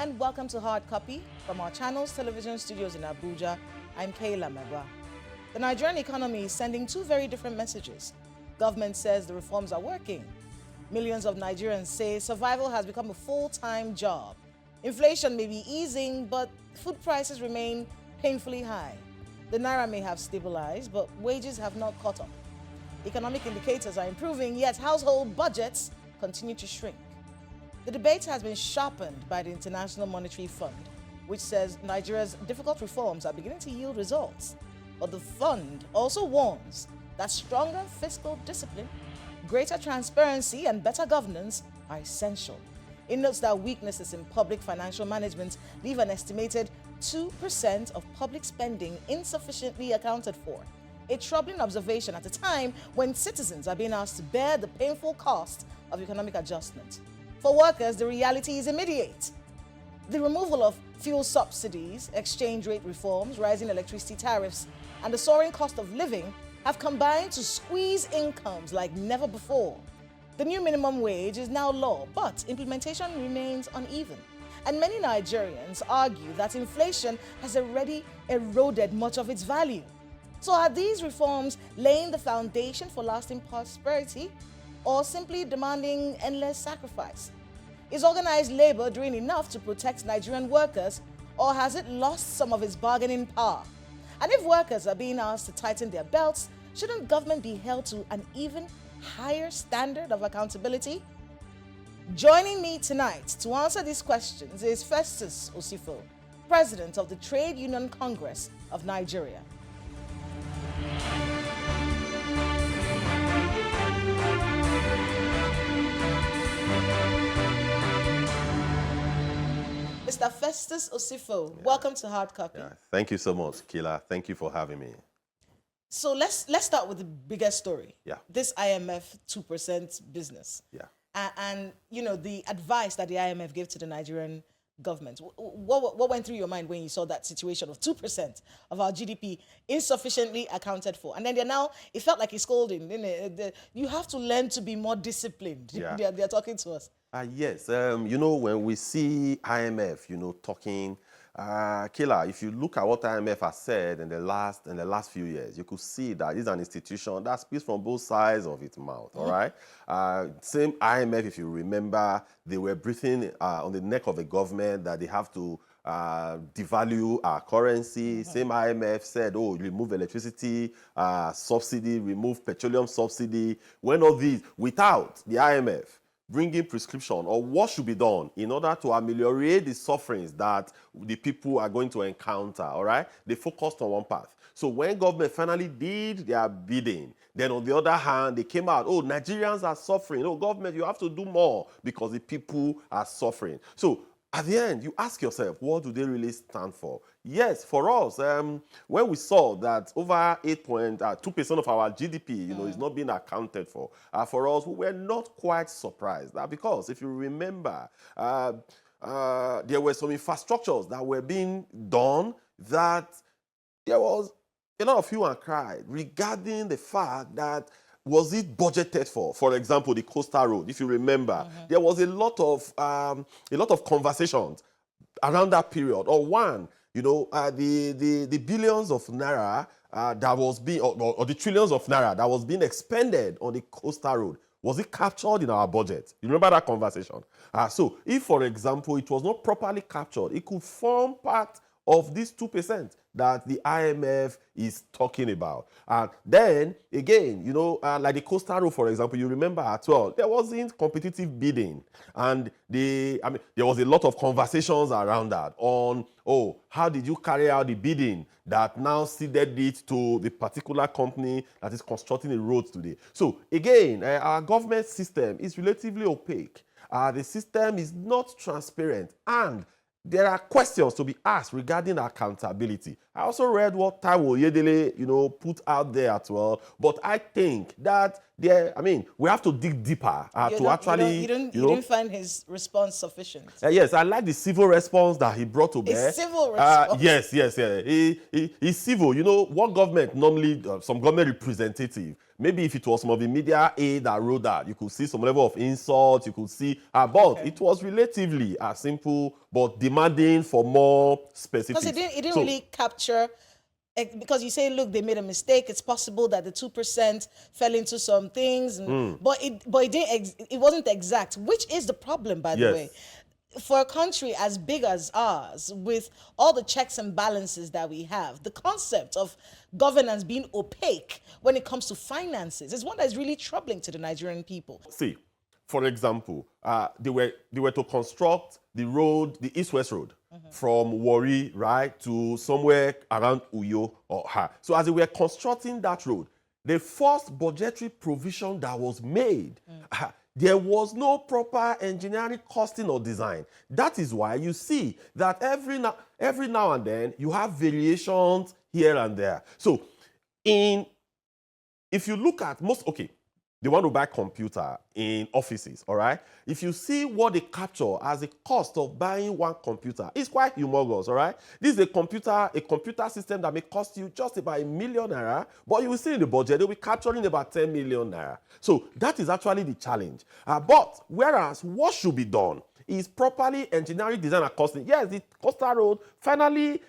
and welcome to Hard Copy from our channel's television studios in Abuja. I'm Kayla Megwa. The Nigerian economy is sending two very different messages. Government says the reforms are working. Millions of Nigerians say survival has become a full-time job. Inflation may be easing, but food prices remain painfully high. The naira may have stabilized, but wages have not caught up. Economic indicators are improving, yet household budgets continue to shrink. The debate has been sharpened by the International Monetary Fund, which says Nigeria's difficult reforms are beginning to yield results. But the fund also warns that stronger fiscal discipline, greater transparency, and better governance are essential. It notes that weaknesses in public financial management leave an estimated 2% of public spending insufficiently accounted for. A troubling observation at a time when citizens are being asked to bear the painful cost of economic adjustment. For workers, the reality is immediate. The removal of fuel subsidies, exchange rate reforms, rising electricity tariffs, and the soaring cost of living have combined to squeeze incomes like never before. The new minimum wage is now law, but implementation remains uneven. And many Nigerians argue that inflation has already eroded much of its value. So are these reforms laying the foundation for lasting prosperity, or simply demanding endless sacrifice? Is organized labor doing enough to protect Nigerian workers, or has it lost some of its bargaining power? And if workers are being asked to tighten their belts, shouldn't government be held to an even higher standard of accountability? Joining me tonight to answer these questions is Festus Osifo, President of the Trade Union Congress of Nigeria. Mr. Festus Osifo, welcome to Hard Copy. Thank you so much, Kila. Thank you for having me. So let's start with the biggest story. This IMF 2% business. And you know, the advice that the IMF gave to the Nigerian government. What went through your mind when you saw that situation of 2% of our GDP insufficiently accounted for? And then it felt like he's scolding. You have to learn to be more disciplined. They're talking to us. Yes, you know, when we see IMF, you know, talking, Killer, if you look at what IMF has said in the last few years, you could see that it's an institution that speaks from both sides of its mouth, all right? Same IMF, if you remember, they were breathing on the neck of the government that they have to devalue our currency. Same IMF said, oh, remove electricity subsidy, remove petroleum subsidy. When all these, without the IMF bringing prescription or what should be done in order to ameliorate the sufferings that the people are going to encounter, all right? They focused on one path. So when government finally did their bidding, then on the other hand, they came out, oh, Nigerians are suffering. Oh, government, you have to do more because the people are suffering. So at the end, you ask yourself, what do they really stand for? Yes, for us, when we saw that over 8.2% of our GDP, you know, is not being accounted for us, we were not quite surprised. Because if you remember, there were some infrastructures that were being done that there was a lot of hue and cry regarding the fact that was it budgeted for? For example, the coastal road. If you remember, there was a lot of conversations around that period. Or one, you know, the billions of naira that was being, or the trillions of naira that was being expended on the coastal road. Was it captured in our budget? You remember that conversation? So, if, for example, it was not properly captured, it could form part of this 2% that the IMF is talking about. And then, again, you know, like the coastal road, for example, you remember as well, there wasn't competitive bidding. And there was a lot of conversations around that on, oh, how did you carry out the bidding that now ceded it to the particular company that is constructing the roads today. So, again, our government system is relatively opaque. The system is not transparent, and there are questions to be asked regarding accountability. I also read what Taiwo Yedele, you know, put out there as well. But I think that we have to dig deeper to actually. You didn't find his response sufficient. Yes, I like the civil response that he brought to bear. A civil response. Yes. He's civil. You know what government normally, some government representative maybe if it was some of the media aid that wrote that, you could see some level of insult, you could see, but it was relatively simple, but demanding for more specifics. Because it didn't really capture, because you say, look, they made a mistake. It's possible that the 2% fell into some things, but it wasn't exact, which is the problem, by the way. For a country as big as ours, with all the checks and balances that we have, the concept of governance being opaque when it comes to finances is one that is really troubling to the Nigerian people. See, for example, they were to construct the road, the East-West Road, from Warri, right, to somewhere around Uyo or Ha. So as they were constructing that road, the first budgetary provision that was made, there was no proper engineering costing or design. That is why you see that every now and then you have variations here and there. So if you look at they want to buy computer in offices, all right? If you see what they capture as a cost of buying one computer, it's quite humongous, all right? This is a computer system that may cost you just about ₦1 million, but you will see in the budget, they'll be capturing about 10 million naira. So that is actually the challenge. But whereas what should be done is properly engineering design and costing. Yes, the coastal road, finally,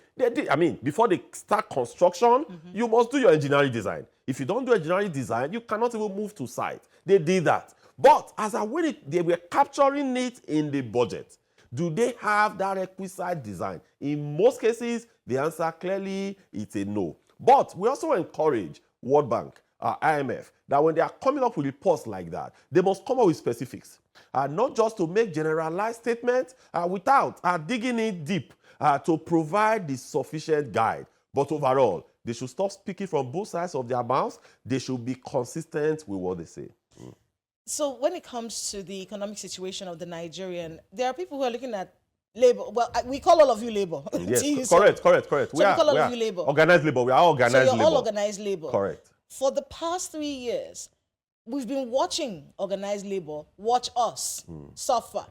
before they start construction, you must do your engineering design. If you don't do engineering design, you cannot even move to site. They did that. But as they were capturing it in the budget, do they have that requisite design? In most cases, the answer clearly is a no. But we also encourage World Bank, IMF, that when they are coming up with reports like that, they must come up with specifics. Not just to make generalized statements without digging in deep to provide the sufficient guide. But overall, they should stop speaking from both sides of their mouths. They should be consistent with what they say. So when it comes to the economic situation of the Nigerian, there are people who are looking at labor. Well, we call all of you labor. Yes, correct. So we call all of you labor. Organized labor. We are organized labor. So you're all organized labor. Correct. For the past 3 years, we've been watching organized labor watch us suffer.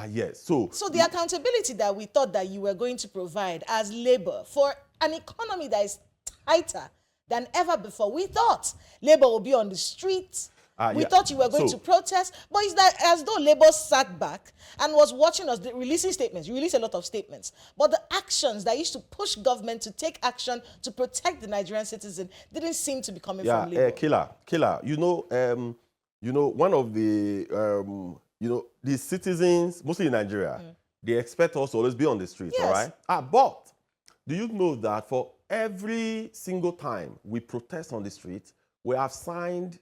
Yes. So the accountability that we thought that you were going to provide as labor for an economy that is tighter than ever before, we thought labor would be on the streets. We thought you were going to protest, but it's that as though labor sat back and was watching us releasing statements. You release a lot of statements, but the actions that used to push government to take action to protect the Nigerian citizen didn't seem to be coming from labor. Killer. One of the the citizens, mostly in Nigeria, they expect us to always be on the streets, all right? But do you know that for every single time we protest on the streets, we have signed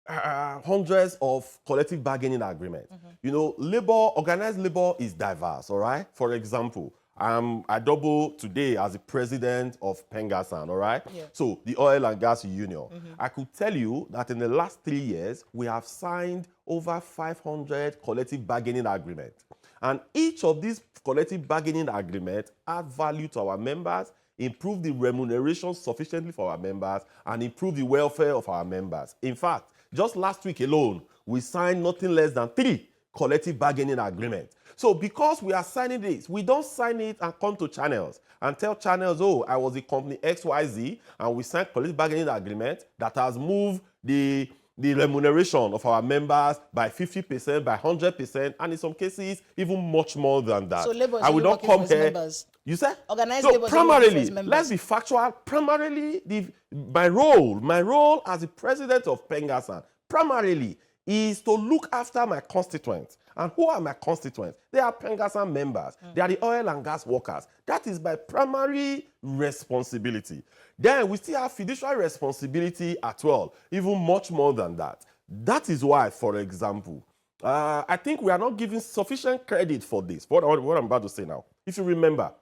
hundreds of collective bargaining agreements. Organized labor is diverse, all right? For example, I double today as the president of Pengasan, all right? Yeah. So the oil and gas union. I could tell you that in the last 3 years, we have signed over 500 collective bargaining agreements. And each of these collective bargaining agreements add value to our members, improve the remuneration sufficiently for our members, and improve the welfare of our members. In fact, just last week alone, we signed nothing less than 3 collective bargaining agreements. So because we are signing this, we don't sign it and come to channels and tell channels, oh, I was the company XYZ, and we signed collective bargaining agreement that has moved the remuneration of our members by 50%, by 100%, and in some cases, even much more than that. So labor is and we don't come here. Members. You said? Organized so labor is primarily, members. let's be factual. Primarily, my role as the president of Pengasan, primarily is to look after my constituents. And who are my constituents? They are Pengasan members. They are the oil and gas workers. That is my primary responsibility. Then we still have fiduciary responsibility as well, even much more than that. That is why, for example, I think we are not giving sufficient credit for this, what I'm about to say now. If you remember,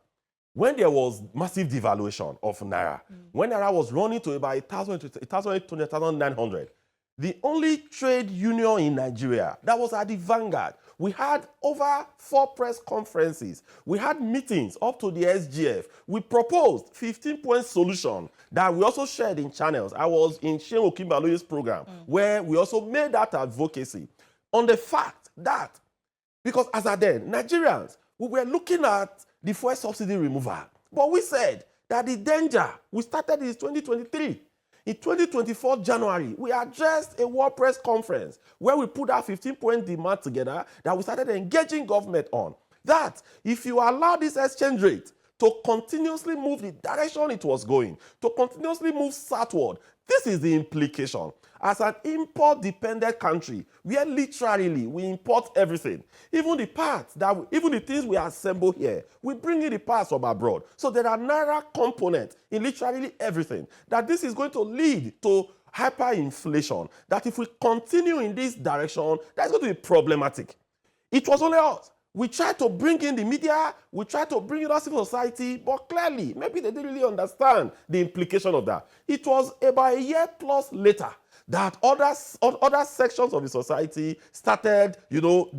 when there was massive devaluation of Naira, when Naira was running to about 1,800, the only trade union in Nigeria that was at the vanguard, we had over 4 press conferences. We had meetings up to the SGF. We proposed 15-point solution that we also shared in channels. I was in Shane Okimbaloye's program where we also made that advocacy on the fact that, because as at then, Nigerians, we were looking at the fuel subsidy removal. But we said that the danger, we started in 2023. In 2024 January, we addressed a World Press conference where we put our 15-point demand together that we started engaging government on. That if you allow this exchange rate to continuously move the direction it was going, to continuously move southward, this is the implication. As an import-dependent country, where literally we import everything, even the parts even the things we assemble here, we bring in the parts from abroad. So there are naira components in literally everything. That this is going to lead to hyperinflation. That if we continue in this direction, that's going to be problematic. It was only us. We tried to bring in the media, we tried to bring in our civil society, but clearly, maybe they didn't really understand the implication of that. It was about a year plus later that other sections of the society started,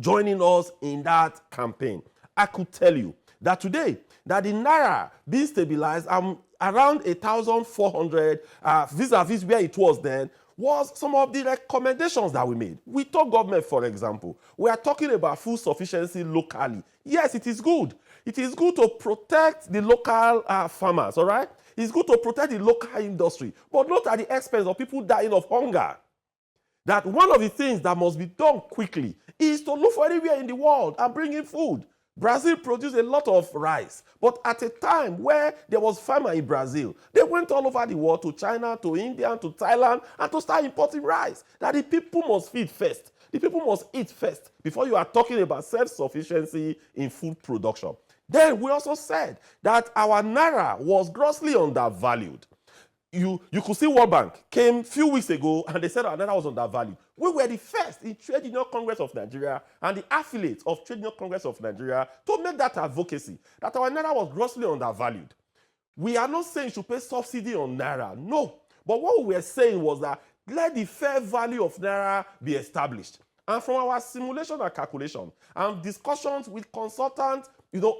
joining us in that campaign. I could tell you that today, that the naira being stabilized around 1,400 vis-a-vis where it was then, was some of the recommendations that we made. We told government, for example, we are talking about food sufficiency locally. Yes, it is good. It is good to protect the local farmers, all right? It's good to protect the local industry, but not at the expense of people dying of hunger. That one of the things that must be done quickly is to look for anywhere in the world and bring in food. Brazil produced a lot of rice, but at a time where there was famine in Brazil, they went all over the world, to China, to India, to Thailand, and to start importing rice. That the people must feed first. The people must eat first before you are talking about self-sufficiency in food production. Then we also said that our naira was grossly undervalued. You could see World Bank came a few weeks ago and they said our naira was undervalued. We were the first in Trade Union Congress of Nigeria and the affiliates of Trade Union Congress of Nigeria to make that advocacy, that our naira was grossly undervalued. We are not saying you should pay subsidy on naira, no. But what we were saying was that let the fair value of naira be established. And from our simulation and calculation and discussions with consultants,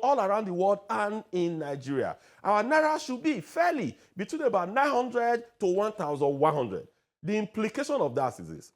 all around the world and in Nigeria, our naira should be fairly between about 900 to 1,100. The implication of that is this.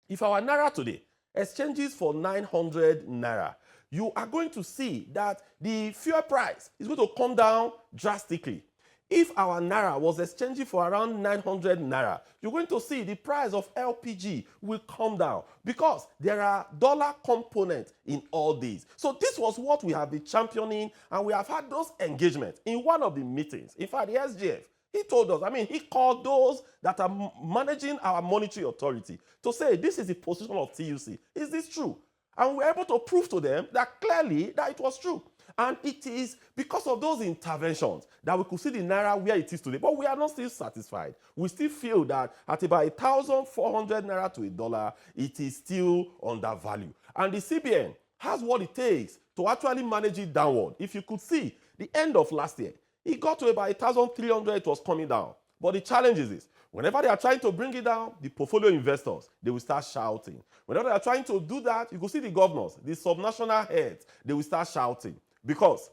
If our naira today exchanges for 900 naira, you are going to see that the fuel price is going to come down drastically. If our naira was exchanging for around 900 naira, you're going to see the price of LPG will come down because there are dollar components in all these. So this was what we have been championing, and we have had those engagements in one of the meetings. In fact, the SGF, he told us, he called those that are managing our monetary authority to say, this is the position of TUC. Is this true? And we were able to prove to them that clearly that it was true. And it is because of those interventions that we could see the naira where it is today. But we are not still satisfied. We still feel that at about 1,400 naira to $1, it is still undervalued. And the CBN has what it takes to actually manage it downward. If you could see, the end of last year, it got to about 1,300, it was coming down. But the challenge is this. Whenever they are trying to bring it down, the portfolio investors, they will start shouting. Whenever they are trying to do that, you could see the governors, the subnational heads, they will start shouting. Because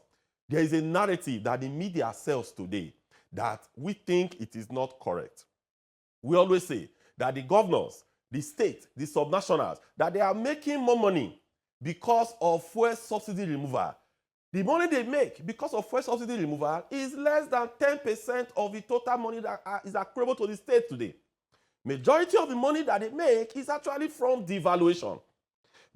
there is a narrative that the media sells today that we think it is not correct. We always say that the governors, the state, the subnationals, that they are making more money because of fuel subsidy removal. The money they make because of fuel subsidy removal is less than 10% of the total money that is accruable to the state today. Majority of the money that they make is actually from devaluation.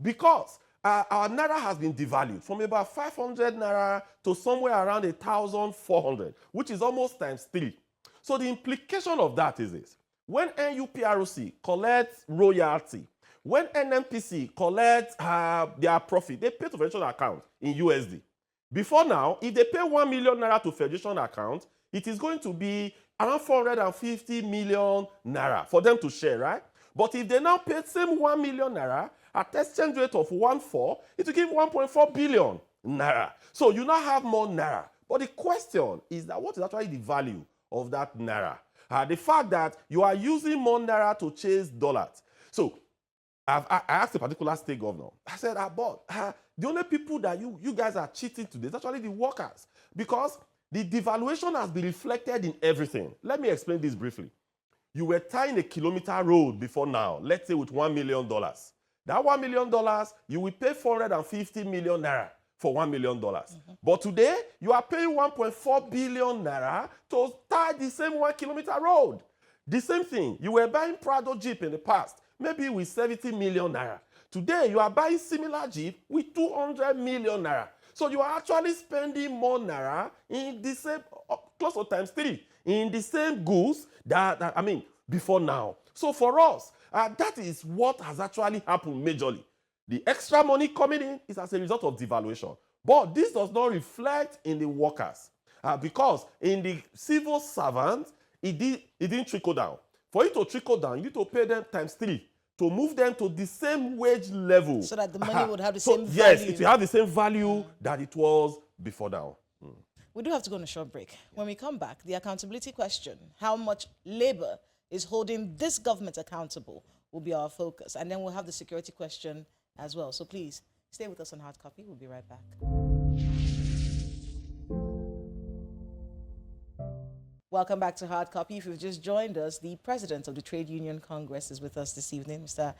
Because our naira has been devalued from about 500 naira to somewhere around 1,400, which is almost times 3. So the implication of that is this. When NUPROC collects royalty, when NNPC collects their profit, they pay to Federation account in USD. Before now, if they pay 1 million naira to Federation account, it is going to be around 450 million naira for them to share, right? But if they now pay the same 1 million naira, at exchange rate of 1.4, it will give 1.4 billion naira. So you now have more naira. But the question is that what is actually the value of that naira? The fact that you are using more naira to chase dollars. So I asked a particular state governor. I said, the only people that you guys are cheating today is actually the workers. Because the devaluation has been reflected in everything. Let me explain this briefly. You were tying a kilometer road before now, let's say with $1 million. That $1 million, you will pay 450 million naira for $1 million. But today, you are paying 1.4 billion naira to tie the same 1 kilometer road. The same thing, you were buying Prado Jeep in the past, maybe with 70 million naira. Today, you are buying similar Jeep with 200 million naira. So you are actually spending more naira in the same, close to times 3, in the same goods before now. So for us, that is what has actually happened majorly. The extra money coming in is as a result of devaluation. But this does not reflect in the workers. Because in the civil servants, it didn't trickle down. For it to trickle down, you need to pay them times 3 to move them to the same wage level. So that the money would have the same value. Yes, it will have the same value that it was before now. We do have to go on a short break. When we come back, the accountability question, how much labor is holding this government accountable, will be our focus. And then we'll have the security question as well. So please, stay with us on Hard Copy. We'll be right back. Welcome back to Hard Copy. If you've just joined us, the president of the Trade Union Congress is with us this evening, Mr.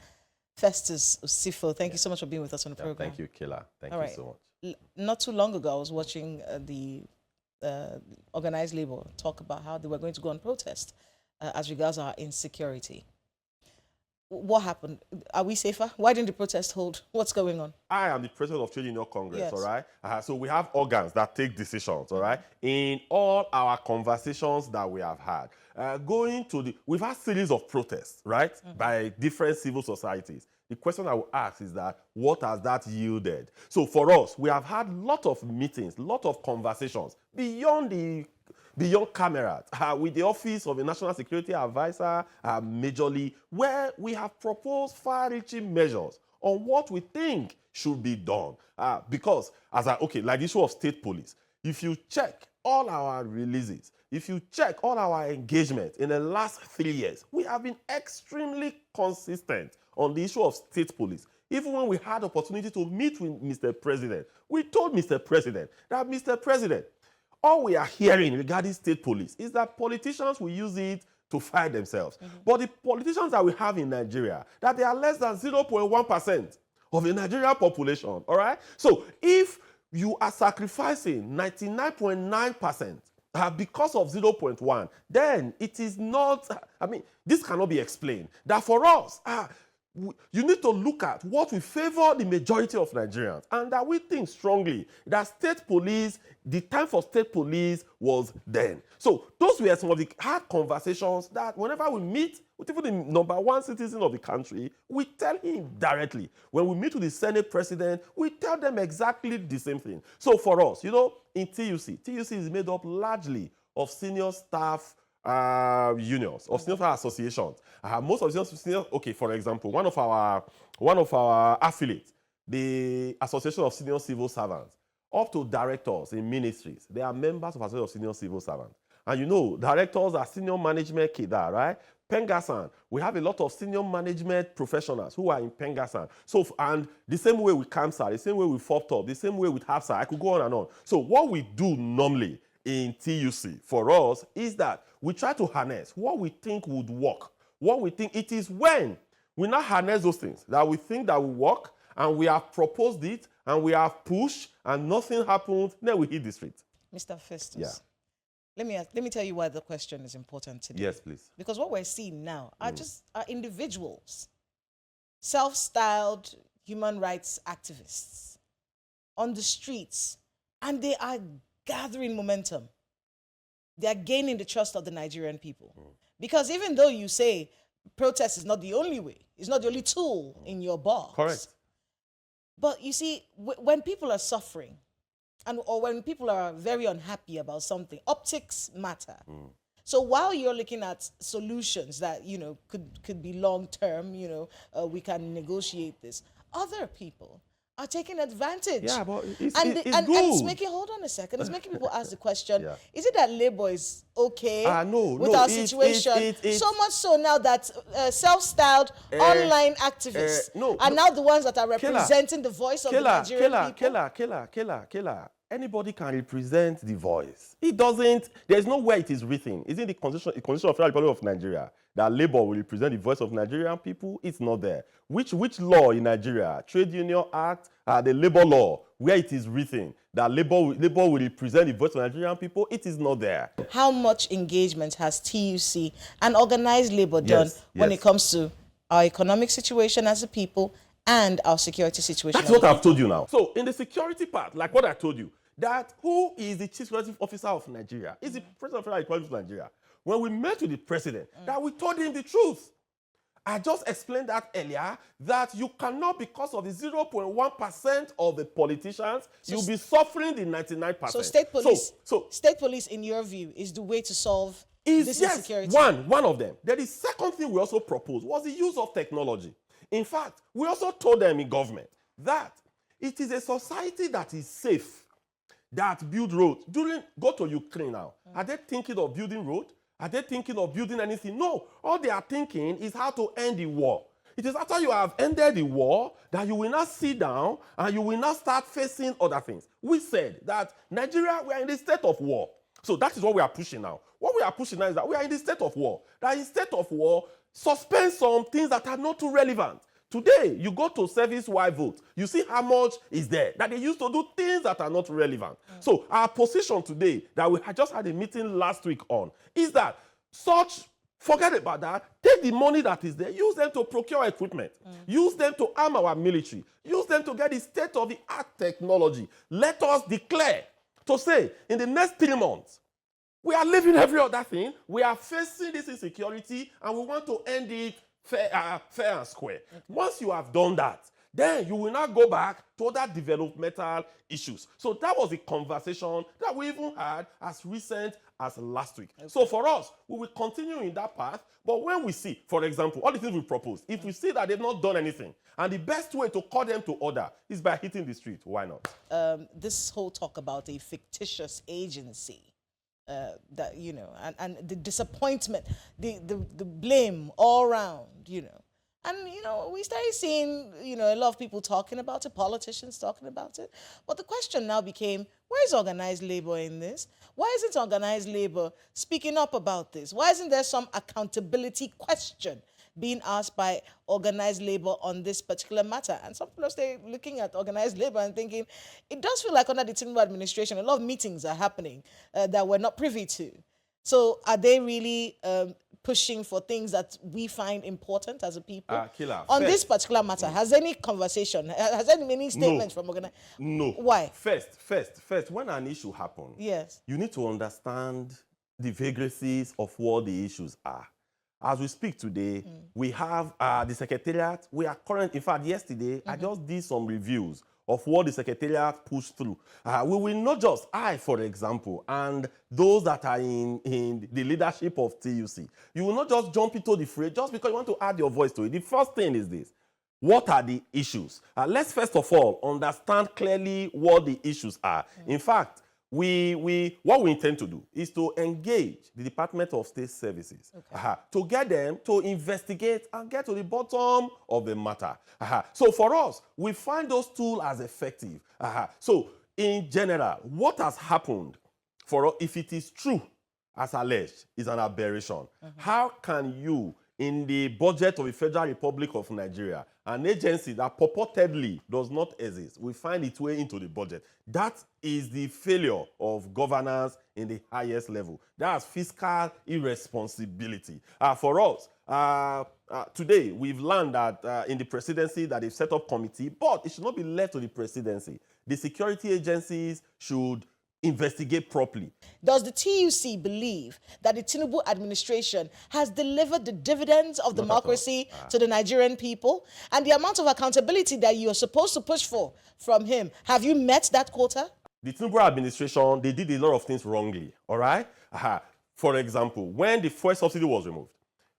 Festus Osifo. Thank you so much for being with us on the program. Thank you, Kayla. Thank you so much. Not too long ago, I was watching the Organized Labor talk about how they were going to go on protest as regards our insecurity. What happened? Are we safer? Why didn't the protest hold? What's going on? I am the president of Trade Union Congress, yes. All right? So we have organs that take decisions, all right? In all our conversations that we have had, we've had series of protests, right? By different civil societies. The question I will ask is that, what has that yielded? So for us, we have had a lot of meetings, a lot of conversations beyond cameras, with the Office of the National Security Advisor, majorly, where we have proposed far-reaching measures on what we think should be done. Because, like the issue of state police, if you check all our releases, if you check all our engagement in the last 3 years, we have been extremely consistent on the issue of state police. Even when we had opportunity to meet with Mr. President, we told Mr. President that, Mr. President, all we are hearing regarding state police is that politicians will use it to fight themselves. But the politicians that we have in Nigeria, that they are less than 0.1% of the Nigerian population, all right? So if you are sacrificing 99.9% because of 0.1, then it is not, this cannot be explained. That for us, you need to look at what will favor the majority of Nigerians, and that we think strongly that state police, the time for state police was then. So those were some of the hard conversations that whenever we meet with even the #1 citizen of the country, we tell him directly. When we meet with the Senate president, we tell them exactly the same thing. So for us, in TUC is made up largely of senior staff unions, of senior associations. Most of the senior, for example, one of our affiliates, the Association of Senior Civil Servants, up to directors in ministries, they are members of Association of Senior Civil Servants. And directors are senior management cadre, right? Pengasan, we have a lot of senior management professionals who are in Pengasan. So, and the same way with CAMSA, the same way with FOPTOP, the same way with HAPSA, I could go on and on. So what we do normally in TUC for us is that we try to harness what we think would work. What we think it is when we now harness those things that we think that will work, and we have proposed it and we have pushed and nothing happened, then we hit the street. Mr. Festus, let me tell you why the question is important today. Yes, please. Because what we're seeing now are individuals, self-styled human rights activists on the streets, and they are gathering momentum. They are gaining the trust of the Nigerian people. Because even though you say protest is not the only way, it's not the only tool in your box. Correct. But you see, when people are suffering, or when people are very unhappy about something, optics matter. So while you're looking at solutions that, could be long-term, we can negotiate this, other people are taking advantage. Yeah, but it's and good. And it's making, hold on a second, it's making people ask the question, is it that Labour is okay with our situation? So much so now that self-styled online activists are now the ones that are representing the voice of the Nigerian people. Kayla, anybody can represent the voice. It doesn't, there's nowhere it is written. Is it the Constitution of the Federal Republic of Nigeria that Labour will represent the voice of Nigerian people? It's not there. Which law in Nigeria, Trade Union Act, the Labour law, where it is written that Labour will represent the voice of Nigerian people? It is not there. How much engagement has TUC and organized labor done when it comes to our economic situation as a people and our security situation? That's what I've told you now. So in the security part, like what I told you, that who is the chief security officer of Nigeria? Is the president of the Federal Republic of Nigeria. When we met with the president, that we told him the truth. I just explained that earlier, that you cannot, because of the 0.1% of the politicians, you'll be suffering the 99%. So state police, state police, in your view, is the way to solve this insecurity? One of them. Then the second thing we also proposed was the use of technology. In fact, we also told them in government that it is a society that is safe, that build roads. Go to Ukraine now. Are they thinking of building road? Are they thinking of building anything? No. All they are thinking is how to end the war. It is after you have ended the war that you will not sit down and you will not start facing other things. We said that Nigeria, we are in the state of war. So that is what we are pushing now. What we are pushing now is that we are in the state of war. That in state of war, suspend some things that are not too relevant. Today, you go to service-wide vote, you see how much is there, that they used to do things that are not relevant. So our position today, that we had just had a meeting last week on, is that forget about that, take the money that is there, use them to procure equipment, use them to arm our military, use them to get the state-of-the-art technology. Let us declare to say, in the next 3 months, we are leaving every other thing, we are facing this insecurity, and we want to end it fair and square. Once you have done that, then you will not go back to other developmental issues. So that was the conversation that we even had as recent as last week. So for us, we will continue in that path. But when we see, for example, all the things we proposed, if we see that they've not done anything, and the best way to call them to order is by hitting the street, why not? This whole talk about a fictitious agency, that, you know, and the disappointment, the blame all around, you know. And, you know, we started seeing, you know, a lot of people talking about it, politicians talking about it. But the question now became, where is organized labor in this? Why isn't organized labor speaking up about this? Why isn't there some accountability question being asked by organized labor on this particular matter? And some people are still looking at organized labor and thinking, it does feel like under the Tinubu administration, a lot of meetings are happening that we're not privy to. So are they really pushing for things that we find important as a people? On this particular matter, has any conversation, has any statements from organized? No. Why? First, when an issue happens, yes, you need to understand the vagaries of what the issues are. As we speak today, we have the Secretariat. We are current. In fact, yesterday, I just did some reviews of what the Secretariat pushed through. We will not just, for example, and those that are in the leadership of TUC, you will not just jump into the fray just because you want to add your voice to it. The first thing is this. What are the issues? Let's first of all understand clearly what the issues are. In fact, what we intend to do is to engage the Department of State Services to get them to investigate and get to the bottom of the matter. So for us, we find those tools as effective. So in general, what has happened for us, if it is true, as alleged, is an aberration. How can you, in the budget of the Federal Republic of Nigeria, an agency that purportedly does not exist, will find its way into the budget? That is the failure of governance in the highest level. That's fiscal irresponsibility. For us, today, we've learned that in the presidency that they've set up committee, but it should not be left to the presidency. The security agencies should investigate properly. Does the TUC believe that the Tinubu administration has delivered the dividends of democracy to the Nigerian people? And the amount of accountability that you are supposed to push for from him, have you met that quota? The Tinubu administration, they did a lot of things wrongly, all right? For example, when the fuel subsidy was removed,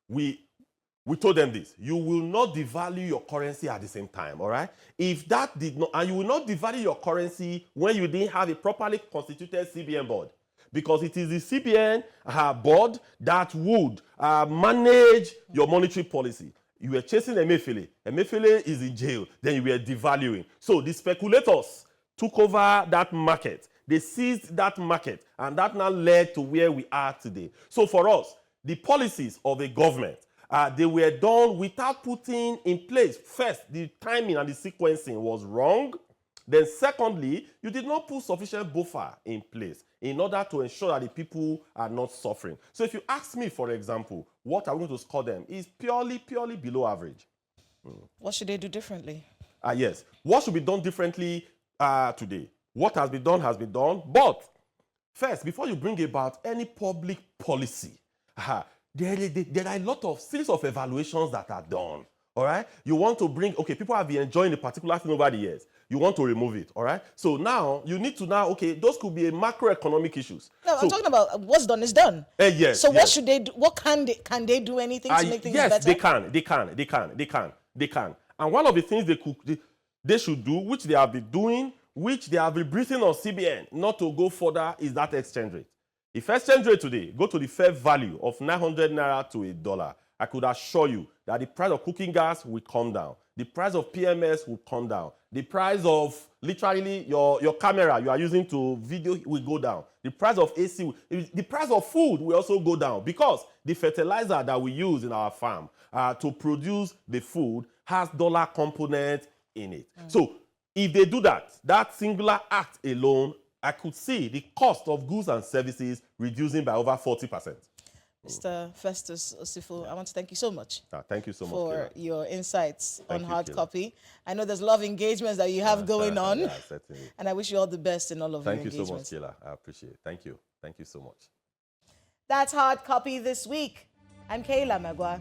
we told them this: you will not devalue your currency at the same time, all right? If that did not, and you will not devalue your currency when you didn't have a properly constituted CBN board, because it is the CBN board that would manage your monetary policy. You were chasing Emefiele. Emefiele is in jail. Then you were devaluing. So the speculators took over that market. They seized that market, and that now led to where we are today. So for us, the policies of the government, they were done without putting in place. First, the timing and the sequencing was wrong. Then secondly, you did not put sufficient buffer in place in order to ensure that the people are not suffering. So if you ask me, for example, what I'm going to score them is purely below average. What should they do differently? Yes. What should be done differently today? What has been done. But first, before you bring about any public policy, there are a lot of series of evaluations that are done. All right? You want to bring, okay, people have been enjoying a particular thing over the years. You want to remove it, all right? So now, you need to now, okay, those could be a macroeconomic issus. No, I'm talking about what's done is done. Yes. So what should they do? What can they do anything to make things better? Yes, they can. And one of the things they should do, which they have been doing, which they have been briefing on CBN, not to go further, is that exchange rate. If exchange rate today go to the fair value of 900 naira to $1, I could assure you that the price of cooking gas will come down. The price of PMS will come down. The price of literally your camera you are using to video will go down. The price of AC, the price of food will also go down because the fertilizer that we use in our farm to produce the food has dollar component in it. So if they do that singular act alone, I could see the cost of goods and services reducing by over 40%. Mr. Festus Osifo, I want to thank you so much. Thank you so much for your insights on hard Kayla. Copy. I know there's a lot of engagements that you have going on. Yeah, certainly. And I wish you all the best in all of your engagements. Thank you so much, Kayla. I appreciate it. Thank you. Thank you so much. That's Hard Copy this week. I'm Kayla Magwa.